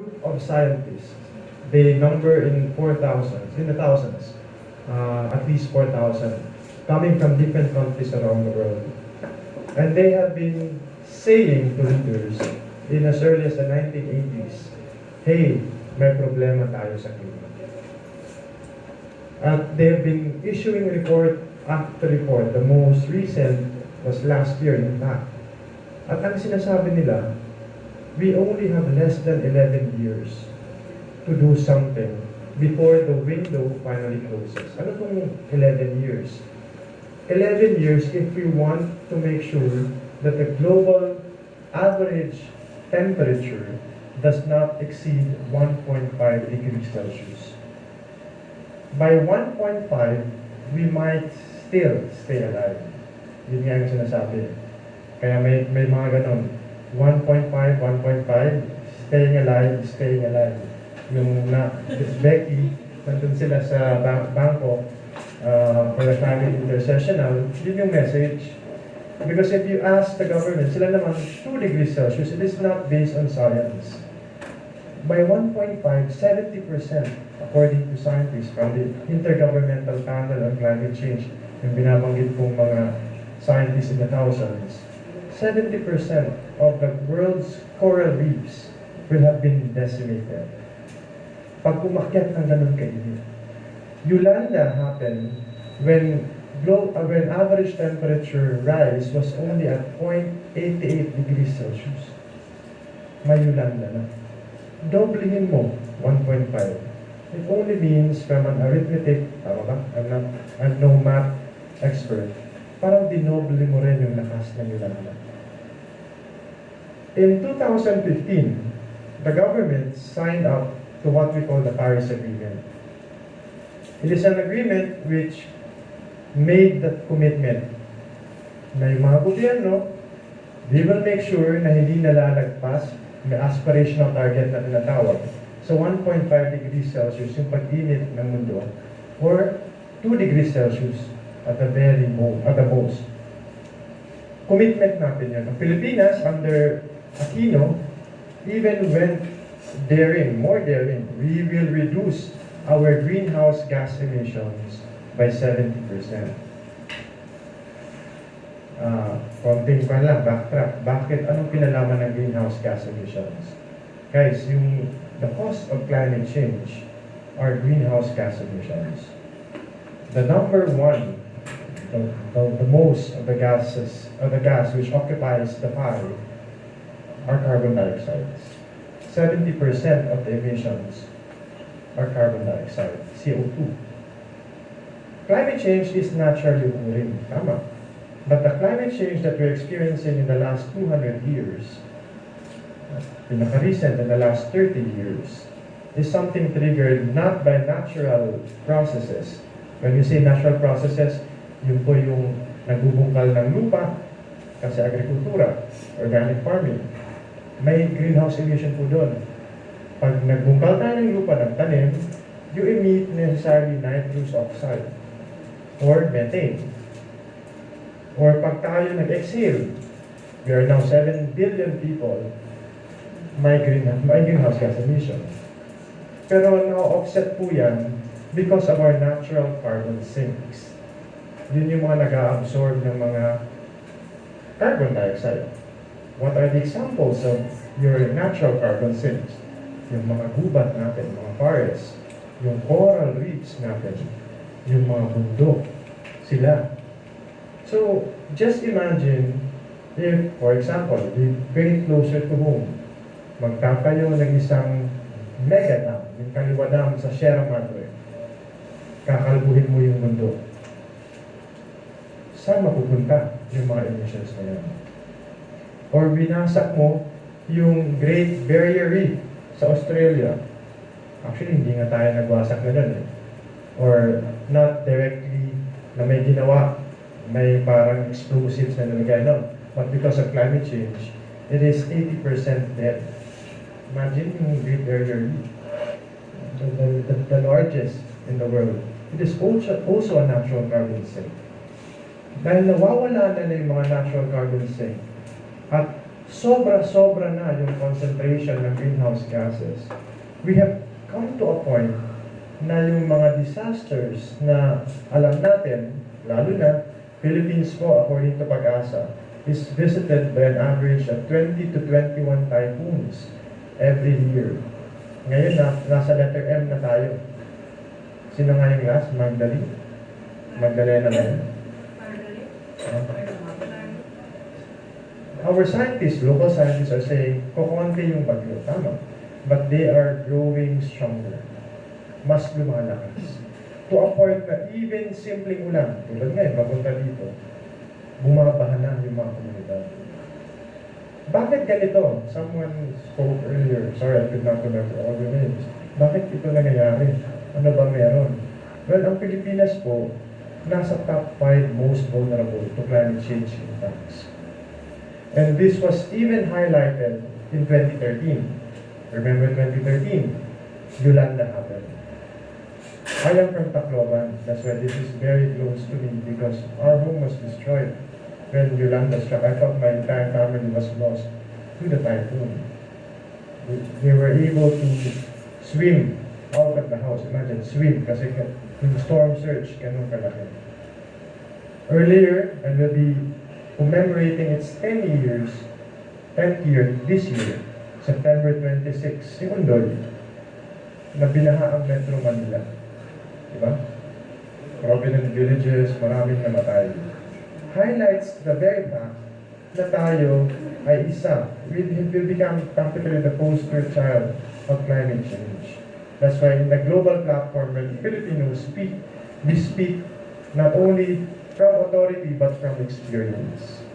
group of scientists. They number in the thousands, at least 4,000, coming from different countries around the world. And they have been saying to leaders in as early as the 1980s, hey, may problema tayo sa klima. At they have been issuing report after report. The most recent was last year, in fact. At ang sinasabi nila, we only have less than 11 years to do something before the window finally closes. Ano pong 11 years? 11 years if we want to make sure that the global average temperature does not exceed 1.5 degrees Celsius. By 1.5, we might still stay alive. Yun nga yung sinasabi. Kaya may mga ganon. 1.5, staying alive. Yung Becky, nandun sila sa bangko for the climate intercessional, yun yung message. Because if you ask the government, sila naman 2 degrees Celsius, it is not based on science. By 1.5, 70%, according to scientists from the Intergovernmental Panel on Climate Change, yung binabanggit kong mga scientists in the thousands, 70% of the world's coral reefs will have been decimated. Pag umakyat ng ganun kainit. Yolanda happened when average temperature rise was only at 0.88 degrees Celsius. May Yolanda na. Doblehin mo 1.5. It only means from an arithmetic, I'm no math expert, parang dinoble mo rin yung lakas ng Yolanda. In 2015, the government signed up to what we call the Paris Agreement. It is an agreement which made that commitment na yung mga gobyerno, they will make sure na hindi nalalagpas, may aspirational target na tinatawag. So 1.5 degrees Celsius yung pag-init ng mundo, or 2 degrees Celsius at the most. Commitment natin yun. Ang Pilipinas, under Aquino, even when more daring, we will reduce our greenhouse gas emissions by 70%. Konting pa lang, backtrack. Bakit? Anong pinalaman ng greenhouse gas emissions? Guys, the cost of climate change are greenhouse gas emissions. The number one, the most of the gas which occupies the pie are carbon dioxide. 70% of the emissions are carbon dioxide, CO2. Climate change is naturally occurring, tama. But the climate change that we're experiencing in the last 200 years, pinaka-recent in the last 30 years, is something triggered not by natural processes. When we say natural processes, yun po yung nagbubungkal ng lupa, kasi agrikultura, organic farming. May greenhouse emission po doon. Pag nagbungkal tayo ng lupa ng tanim, you emit necessarily nitrous oxide or methane. Or pag tayo nag-exhale, we are now 7 billion people, may greenhouse gas emission. Pero na-offset po yan because of our natural carbon sinks. Yun yung mga nag-absorb ng mga carbon dioxide. What are the examples of your natural carbon sinks? Yung mga gubat natin, mga forests, yung coral reefs natin, yung mga bundok, sila. So, just imagine if, for example, we bring it closer to home, magtatayo ng isang mega dam, yung Kaliwa Dam sa Sierra Madre. Kakalbuhin mo yung mundo. Saan mapupunta yung mga emissions na yan? Or binasak mo yung Great Barrier Reef sa Australia. Actually, hindi nga tayo nagwasak na dun eh. Or not directly na may ginawa, may parang explosives na nalagay. No. But because of climate change, it is 80% dead. Imagine yung Great Barrier Reef, the largest in the world. It is also a natural carbon sink. Dahil nawawala na yung mga natural carbon sink, at sobra-sobra na yung concentration ng greenhouse gases. We have come to a point na yung mga disasters na alam natin, lalo na Philippines po, according to Pag-asa, is visited by an average of 20 to 21 typhoons every year. Ngayon nasa letter M na tayo. Sino nga yung last? Magdalena na yun. Our scientists, local scientists are saying, kukunti yung bagyo, tama. But they are growing stronger. Mas lumalakas. To a point na even simpleng ulan, tulad ngayon, mapunta dito, bumabaha na yung mga komunidad. Bakit ganito? Someone spoke earlier. Sorry, I could not remember all the names. Bakit ito nangyayari? Ano ba meron? Well, ang Pilipinas po, nasa top 5 most vulnerable to climate change impacts. And this was even highlighted in 2013. Remember 2013? Yolanda happened. I am from Tacloban. That's why this is very close to me because our home was destroyed when Yolanda struck. I thought my entire family was lost to the typhoon. They were able to swim out of the house. Imagine, swim kasi yung storm surge, ganun kalaki. Earlier, and we'll be commemorating its 10th year this year, September 26, si Undoy, na binaha ang Metro Manila. Diba? Prominent villages, maraming namatay. Highlights the very fact na tayo ay isa. We will become practically the poster child of climate change. That's why in the global platform when Filipinos speak, we speak not only from authority but from experience.